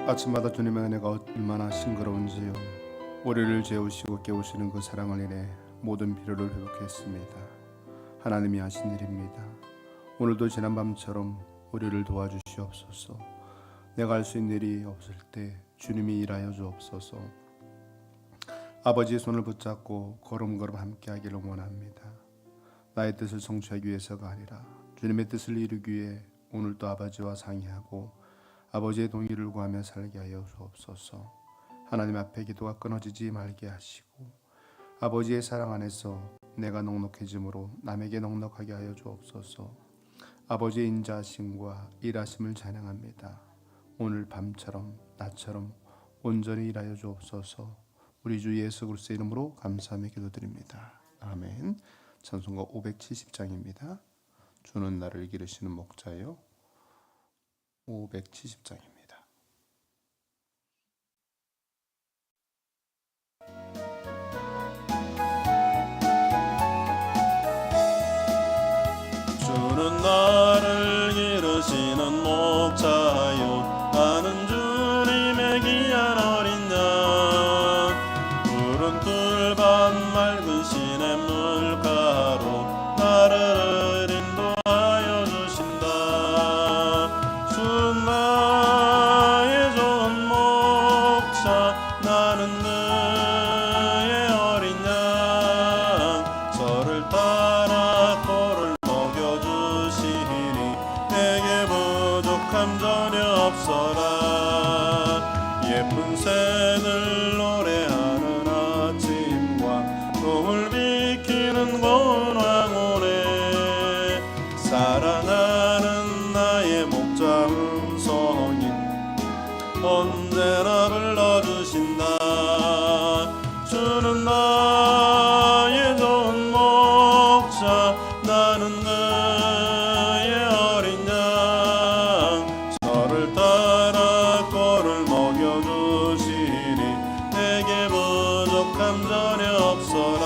아침마다 주님의 은혜가 얼마나 싱그러운지요. 우리를 재우시고 깨우시는 그 사랑을 인해 모든 피로를 회복했습니다. 하나님이 하신 일입니다. 오늘도 지난밤처럼 우리를 도와주시옵소서. 내가 할 수 있는 일이 없을 때 주님이 일하여 주옵소서. 아버지의 손을 붙잡고 걸음걸음 함께 하기를 원합니다. 나의 뜻을 성취하기 위해서가 아니라 주님의 뜻을 이루기 위해 오늘도 아버지와 상의하고 아버지의 동의를 구하며 살게 하여 주옵소서. 하나님 앞에 기도가 끊어지지 말게 하시고 아버지의 사랑 안에서 내가 넉넉해짐으로 남에게 넉넉하게 하여 주옵소서. 아버지의 인자하심과 일하심을 찬양합니다. 오늘 밤처럼 나처럼 온전히 일하여 주옵소서. 우리 주 예수 그리스도의 이름으로 감사하며 기도드립니다. 아멘. 찬송가 570장입니다. 주는 나를 기르시는 목자요. 570장입니다. 주는 나를 기르시는 목자요, 나는 주님의 귀한 어린 양. 푸른 꿀밭 맑은 시냇물가로 나를 인도하여 주신다. 주는 나의 좋은 목자, 나는 그의 어린 양. 저를 따라 꼴을 내게 부족함 전혀 없어라. 예쁜 새들 노래하는 아침과 꿈을 비키는 고운 황혼에 사랑하는 나의 목자 음성이 언제나 불러주신다. 주는 나의 좋은 목자, 나는 그의 어린 양. 저를 따라 꼴을 먹여주시니 내게 부족함 전혀 없어라.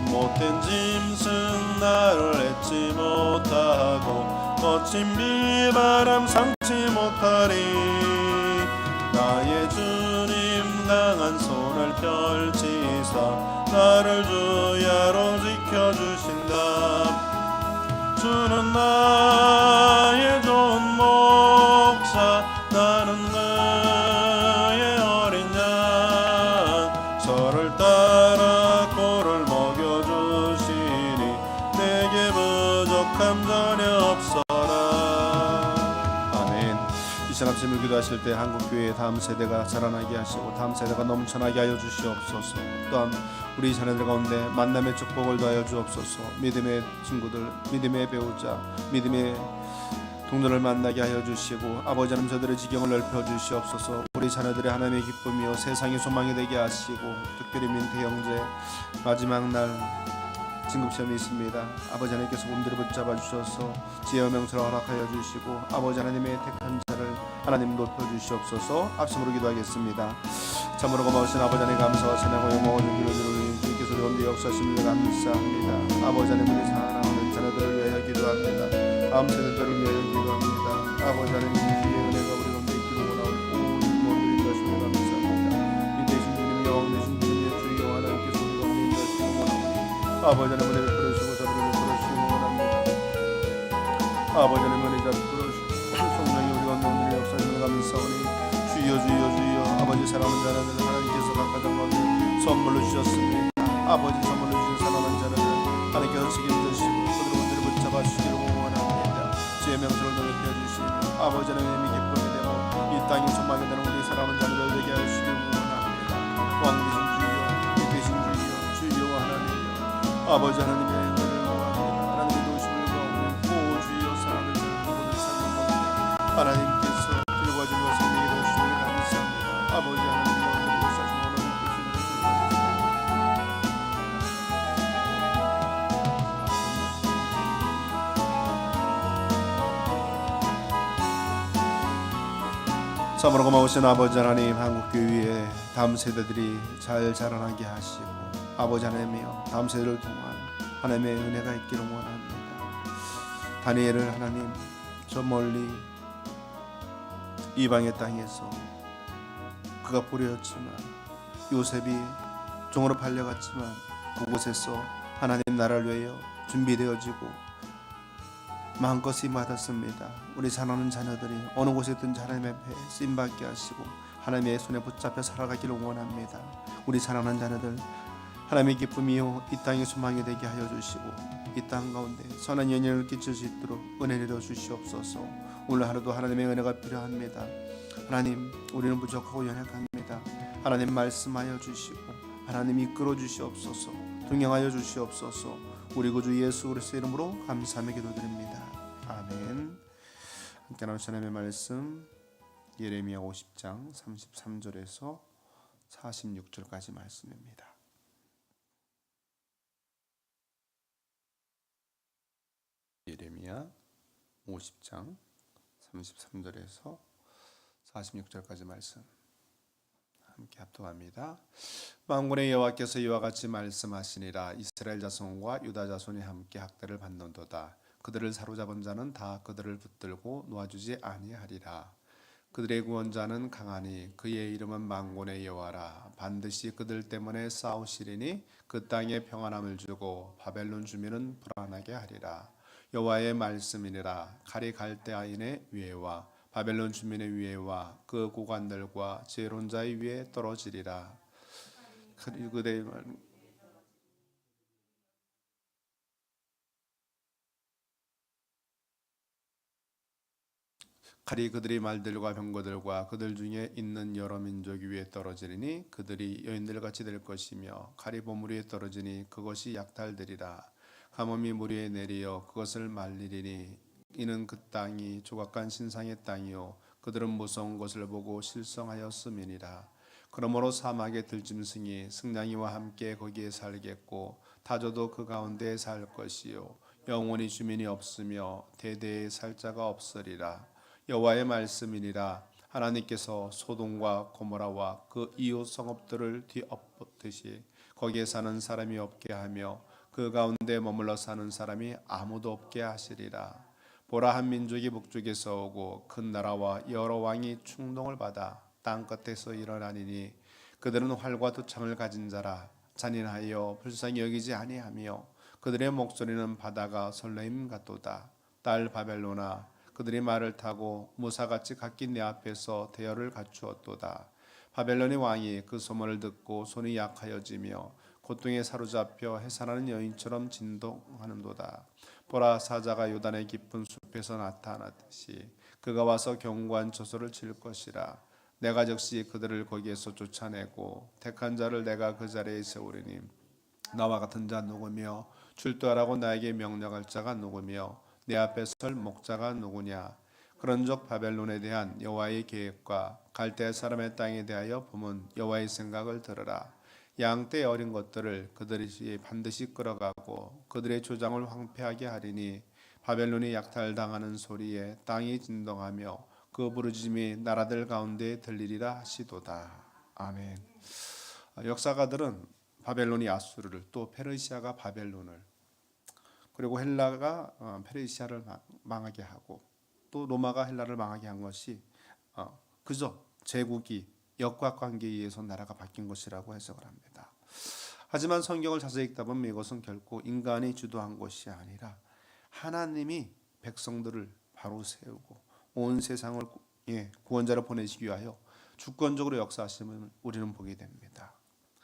못된 짐승 나를 맺지 못하고 거친 비바람 삼지 못하리. 나의 주님 강한 손을 펼치사 나를 주야로 지켜주신다. 주는 나의 좋은 목자, 나는 그의 어린 양. 저를 따라 꼴을 먹여주시니 내게 부족함 전혀 없어라. 아멘. 이 시간 아침을 기도하실 때 한국교회의 다음 세대가 자라나게 하시고 다음 세대가 넘쳐나게 하여 주시옵소서. 또한 우리 자녀들 가운데 만남의 축복을 더하여 주옵소서. 믿음의 친구들, 믿음의 배우자, 믿음의 동료를 만나게 하여 주시고 아버지 하나님 저들의 지경을 넓혀 주시옵소서. 우리 자녀들의 하나님의 기쁨이요 세상의 소망이 되게 하시고 특별히 민태 형제 마지막 날 진급시험이 있습니다. 아버지 하나님께서 몸들을 붙잡아 주셔서 지혜와 명철을 허락하여 주시고 아버지 하나님의 택한 자를 하나님 높여 주시옵소서. 합심으로 기도하겠습니다. 참으로 고마우신 아버지 하나님 감사와 찬양과 영광을 드리는 주님께서 우리 역사하심을 감사합니다. 아버지 하나님 우리 사랑하는 자녀들을 위하여 기도합니다. 다음 세대들을 위하여 기도합니다. 아버지 하나님 주의 은혜가 우리 가운데 있기를 원하오니 온 모든 인도하심을 감사합니다. 이 대신 주님 여호와 대신 주님의 주여 하나님께서 우리 가운데 인도하시기를 원하오니 아버지 하나님 은혜를 베풀어주시고 저들을 베풀어주시기 원합니다. 아버지 하나님 은혜 베풀어주시고 성령이 우리 가운데 오늘의 역사심을 감사하오니 주여 주여 주여 아버지 사랑하는 자녀들 하나님께서 각각 가운데 선물로 주셨습니다. 아버지 선물로 주신 사랑하는 자녀들 하나님께서 책임져주시고 그들의 문제를 붙잡아 주시기를 원합니다. 주의 명철을 넓혀 주시며 아버지 하나님의 기쁨이 되고 이 땅이 소망이 되는 우리 사랑하는 자녀들 되게 하시기를 원합니다. 왕 대신 주여 이 대신 주여 주여 하나님이여 아버지 하나님의 은혜를 구합니다. 하나님의 도우심을 구하오니 오 주여 사랑하는 자녀들 모든 삶을 가운데 하나님께서 길과 주님과 생명이 되어주시길 감사합니다. 아버지 하나님 가운데 역사하신 원하는 뜻을 참으로 고마우신 아버지 하나님 한국교회의 다음 세대들이 잘 자라나게 하시고 아버지 하나님이여 다음 세대를 통한 하나님의 은혜가 있기를 원합니다. 다니엘을 하나님 저 멀리 이방의 땅에서 그가 버려졌지만 요셉이 종으로 팔려갔지만 그곳에서 하나님 나라를 위하여 준비되어지고 마음껏 쓰임받았습니다. 우리 사랑하는 자녀들이 어느 곳에 있든지 하나님의 배에 쓰임받게 하시고 하나님의 손에 붙잡혀 살아가기를 원합니다. 우리 사랑하는 자녀들 하나님의 기쁨이요 이 땅의 소망이 되게 하여 주시고 이 땅 가운데 선한 영향을 끼칠 수 있도록 은혜 내려 주시옵소서. 오늘 하루도 하나님의 은혜가 필요합니다. 하나님 우리는 부족하고 연약합니다. 하나님 말씀하여 주시고 하나님 이끌어 주시옵소서. 동행하여 주시옵소서. 우리 구주 예수 그리스도의 이름으로 감사하며 기도드립니다. 아멘. 함께 나누신 하나님의 말씀 예레미야 50장 33절에서 46절까지 말씀입니다. 예레미야 50장 33절에서 46절까지 말씀 함께 합독합니다. 만군의 여호와께서 이와 같이 말씀하시니라. 이스라엘 자손과 유다 자손이 함께 학대를 받는도다. 그들을 사로잡은 자는 다 그들을 붙들고 놓아주지 아니하리라. 그들의 구원자는 강하니 그의 이름은 만군의 여호와라. 반드시 그들 때문에 싸우시리니 그 땅에 평안함을 주고 바벨론 주민은 불안하게 하리라. 여호와의 말씀이니라. 칼이 갈대아인의 위에와 바벨론 주민의 위에와 그 고관들과 재론자의 위에 떨어지리라. 칼이 그들의 말들과 병거들과 그들 중에 있는 여러 민족 위에 떨어지리니 그들이 여인들같이 될 것이며 칼이 보물 위에 떨어지니 그것이 약탈되리라. 가뭄이 물 위에 내리어 그것을 말리리니 이는 그 땅이 조각간 신상의 땅이요 그들은 무서운 것을 보고 실성하였음이니라. 그러므로 사막의 들짐승이 승냥이와 함께 거기에 살겠고 타조도 그 가운데에 살 것이요 영원히 주민이 없으며 대대에 살 자가 없으리라. 여호와의 말씀이니라. 하나님께서 소돔과 고모라와 그 이웃 성읍들을 뒤엎듯이 거기에 사는 사람이 없게 하며 그 가운데 머물러 사는 사람이 아무도 없게 하시리라. 보라, 한 민족이 북쪽에서 오고 큰 나라와 여러 왕이 충동을 받아 땅 끝에서 일어나니니 그들은 활과 두창을 가진 자라. 잔인하여 불쌍히 여기지 아니하며 그들의 목소리는 바다가 설레임 같도다. 딸 바벨로나, 그들이 말을 타고 무사같이 각기 내 앞에서 대열을 갖추었도다. 바벨론의 왕이 그 소문을 듣고 손이 약하여지며 고통에 사로잡혀 해산하는 여인처럼 진동하는도다. 보라, 사자가 요단의 깊은 숲에서 나타나듯이 그가 와서 견고한 저소를 칠 것이라. 내가 즉시 그들을 거기에서 쫓아내고 택한 자를 내가 그 자리에 세우리니 나와 같은 자 누구며 출두하라고 나에게 명령할 자가 누구며 내 앞에 설 목자가 누구냐. 그런즉 바벨론에 대한 여호와의 계획과 갈대 사람의 땅에 대하여 품은 여호와의 생각을 들으라. 양떼 어린 것들을 그들이 반드시 끌어가고 그들의 조장을 황폐하게 하리니 바벨론이 약탈당하는 소리에 땅이 진동하며 그 부르짖음이 나라들 가운데 들리리라 하시도다. 아멘. 역사가들은 바벨론이 아수르를, 또 페르시아가 바벨론을, 그리고 헬라가 페르시아를 망하게 하고 또 로마가 헬라를 망하게 한 것이 그저 제국이 역학관계에 의해서 나라가 바뀐 것이라고 해석을 합니다. 하지만 성경을 자세히 읽다 보면 이것은 결코 인간이 주도한 것이 아니라 하나님이 백성들을 바로 세우고 온 세상을 구원자를 보내시기 위하여 주권적으로 역사하심을 우리는 보게 됩니다.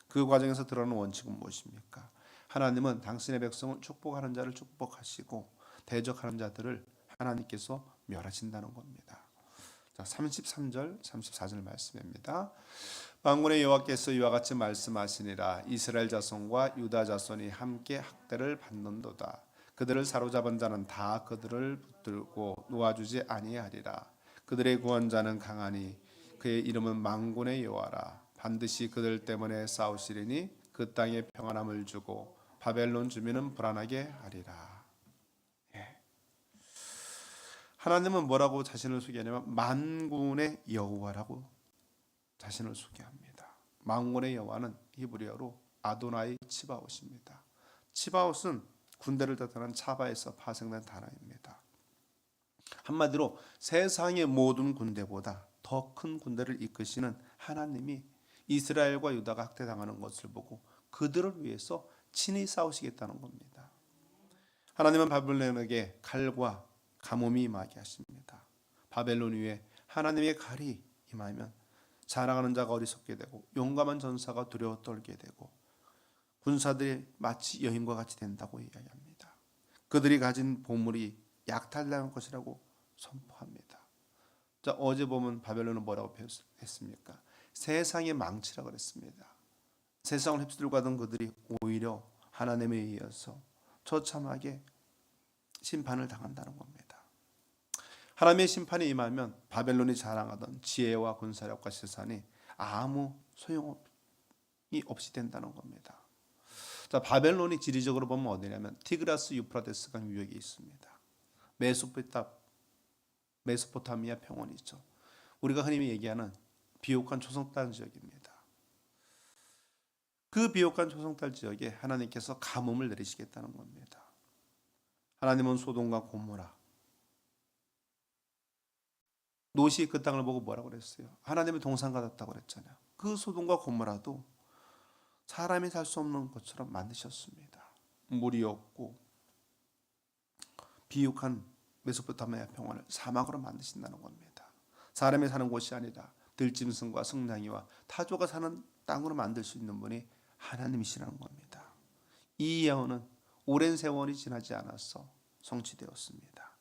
그 과정에서 드러나는 원칙은 무엇입니까? 하나님은 당신의 백성을 축복하는 자를 축복하시고 대적하는 자들을 하나님께서 멸하신다는 겁니다. 자, 33절 34절 말씀입니다. 만군의 여호와께서 이와 같이 말씀하시니라. 이스라엘 자손과 유다 자손이 함께 학대를 받는도다. 그들을 사로잡은 자는 다 그들을 붙들고 놓아주지 아니하리라. 그들의 구원자는 강하니 그의 이름은 만군의 여호와라. 반드시 그들 때문에 싸우시리니 그 땅에 평안함을 주고 바벨론 주민은 불안하게 하리라. 하나님은 뭐라고 자신을 소개하냐면 만군의 여호와라고 자신을 소개합니다. 만군의 여호와는 히브리어로 아도나이 치바옷입니다. 치바옷은 군대를 뜻하는 차바에서 파생된 단어입니다. 한마디로 세상의 모든 군대보다 더 큰 군대를 이끄시는 하나님이 이스라엘과 유다가 학대당하는 것을 보고 그들을 위해서 친히 싸우시겠다는 겁니다. 하나님은 바벨론에게 칼과 가뭄이 임하게 하십니다. 바벨론 위에 하나님의 칼이 임하면 자랑하는 자가 어리석게 되고 용감한 전사가 두려워 떨게 되고 군사들이 마치 여인과 같이 된다고 이야기합니다. 그들이 가진 보물이 약탈당할 것이라고 선포합니다. 자, 어제 보면 바벨론은 뭐라고 했습니까? 세상의 망치라 그랬습니다. 세상을 휩쓸고 가던 그들이 오히려 하나님에 의해서 처참하게 심판을 당한다는 겁니다. 하나님의 심판이 임하면 바벨론이 자랑하던 지혜와 군사력과 세산이 아무 소용이 없이 된다는 겁니다. 자, 바벨론이 지리적으로 보면 어디냐면 티그라스 유프라데스 강 유역에 있습니다. 메소포타미아 평원이죠. 우리가 흔히 얘기하는 비옥한 초성달 지역입니다. 그 비옥한 초성달 지역에 하나님께서 가뭄을 내리시겠다는 겁니다. 하나님은 소돔과 고모라, 롯이 그 땅을 보고 뭐라고 그랬어요? 하나님의 동산 같았다고 그랬잖아요. 그 소돔과 고모라도 사람이 살 수 없는 것처럼 만드셨습니다. 물이 없고 비옥한 메소포타미아 평원을 사막으로 만드신다는 겁니다. 사람이 사는 곳이 아니라 들짐승과 승냥이와 타조가 사는 땅으로 만들 수 있는 분이 하나님이시라는 겁니다. 이 예언은 오랜 세월이 지나지 않아서 성취되었습니다.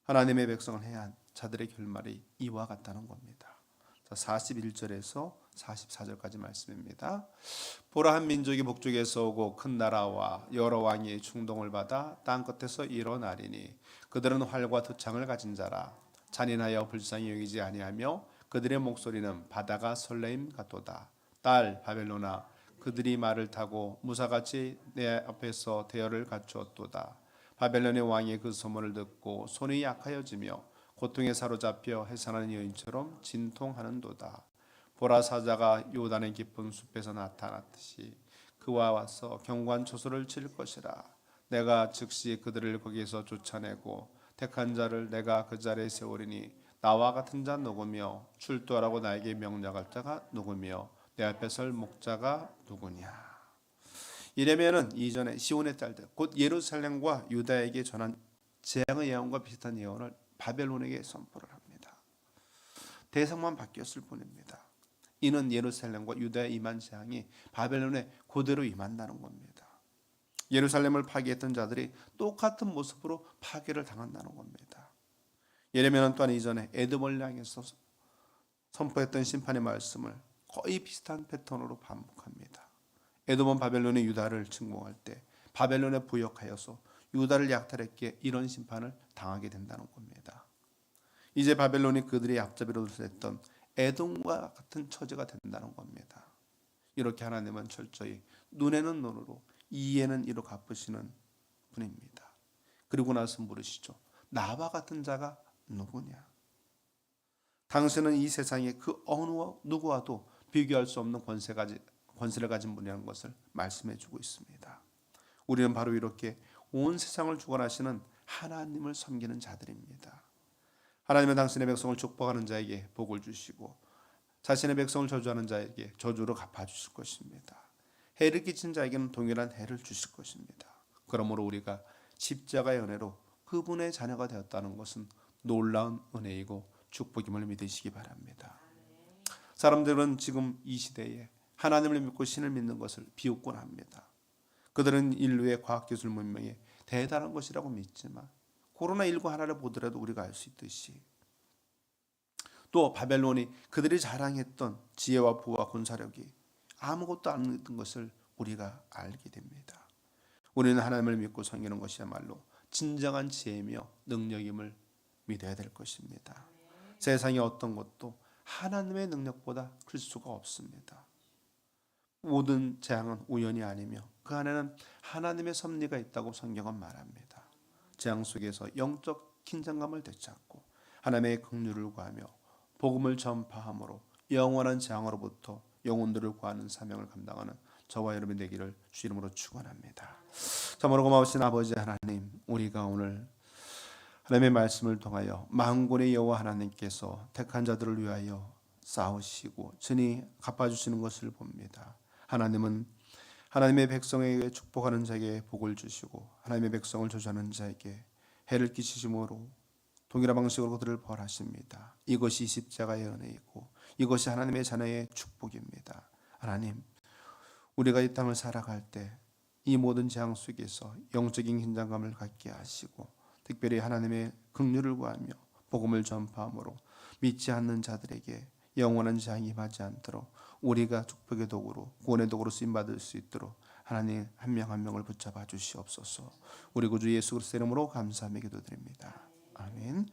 하나님의 백성을 해한 자들의 결말이 이와 같다는 겁니다. 41절에서 44절까지 말씀입니다. 보라, 한 민족이 북쪽에서 오고 큰 나라와 여러 왕이 충동을 받아 땅끝에서 일어나리니 그들은 활과 두창을 가진 자라. 잔인하여 불쌍히 여기지 아니하며 그들의 목소리는 바다가 설레임 같도다. 딸 바벨로나, 그들이 말을 타고 무사같이 내 앞에서 대열을 갖추었도다. 바벨론의 왕이 그 소문을 듣고 손이 약하여지며 고통에 사로잡혀 해산하는 여인처럼 진통하는도다. 보라, 사자가 요단의 깊은 숲에서 나타났듯이 그와 와서 경관 초소를 칠 것이라. 내가 즉시 그들을 거기에서 쫓아내고 택한 자를 내가 그 자리에 세우리니 나와 같은 자 누구며 출두하라고 나에게 명령할 자가 누구며 내 앞에 설 목자가 누구냐. 이레미야는 이전에 시온의 딸들 곧 예루살렘과 유다에게 전한 재앙의 예언과 비슷한 예언을 바벨론에게 선포를 합니다. 대상만 바뀌었을 뿐입니다. 이는 예루살렘과 유다에 임한 재앙이 바벨론에 그대로 임한다는 겁니다. 예루살렘을 파괴했던 자들이 똑같은 모습으로 파괴를 당한다는 겁니다. 예레미야는 또한 이전에 에돔을 향해서 선포했던 심판의 말씀을 거의 비슷한 패턴으로 반복합니다. 에돔은 바벨론이 유다를 침공할 때 바벨론에 부역하여서 유다를 약탈했기에 이런 심판을 당하게 된다는 겁니다. 이제 바벨론이 그들의 앞잡이로 됐던 에돔과 같은 처지가 된다는 겁니다. 이렇게 하나님은 철저히 눈에는 눈으로 이에는 이로 갚으시는 분입니다. 그리고 나서 물으시죠. 나와 같은 자가 누구냐? 당신은 이 세상에 그 어느 누구와도 비교할 수 없는 권세를 가진 분이라는 것을 말씀해 주고 있습니다. 우리는 바로 이렇게 온 세상을 주관하시는 하나님을 섬기는 자들입니다. 하나님은 당신의 백성을 축복하는 자에게 복을 주시고 자신의 백성을 저주하는 자에게 저주로 갚아주실 것입니다. 해를 끼친 자에게는 동일한 해를 주실 것입니다. 그러므로 우리가 십자가의 은혜로 그분의 자녀가 되었다는 것은 놀라운 은혜이고 축복임을 믿으시기 바랍니다. 사람들은 지금 이 시대에 하나님을 믿고 신을 믿는 것을 비웃곤 합니다. 그들은 인류의 과학기술 문명에 대단한 것이라고 믿지만 코로나19 하나를 보더라도 우리가 알 수 있듯이 또 바벨론이 그들이 자랑했던 지혜와 부와 군사력이 아무것도 아니던 것을 우리가 알게 됩니다. 우리는 하나님을 믿고 섬기는 것이야말로 진정한 지혜이며 능력임을 믿어야 될 것입니다. 세상의 어떤 것도 하나님의 능력보다 클 수가 없습니다. 모든 재앙은 우연이 아니며 그 안에는 하나님의 섭리가 있다고 성경은 말합니다. 재앙 속에서 영적 긴장감을 되찾고 하나님의 긍휼을 구하며 복음을 전파함으로 영원한 재앙으로부터 영혼들을 구하는 사명을 감당하는 저와 여러분이 되기를 주 이름으로 축원합니다. 참으로 고마우신 아버지 하나님, 우리가 오늘 하나님의 말씀을 통하여 만군의 여호와 하나님께서 택한 자들을 위하여 싸우시고 전히 갚아주시는 것을 봅니다. 하나님은 하나님의 백성에게 축복하는 자에게 복을 주시고 하나님의 백성을 저주하는 자에게 해를 끼치심으로 동일한 방식으로 그들을 벌하십니다. 이것이 십자가의 은혜이고 이것이 하나님의 자녀의 축복입니다. 하나님, 우리가 이 땅을 살아갈 때 이 모든 재앙 속에서 영적인 긴장감을 갖게 하시고 특별히 하나님의 긍휼을 구하며 복음을 전파함으로 믿지 않는 자들에게 영원한 재앙이 임하지 않도록 우리가 축복의 도구로 구원의 도구로 쓰임받을 수 있도록 하나님 한 명 한 명을 붙잡아 주시옵소서. 우리 구주 예수 그리스도의 이름으로 감사하며 기도드립니다. 아멘.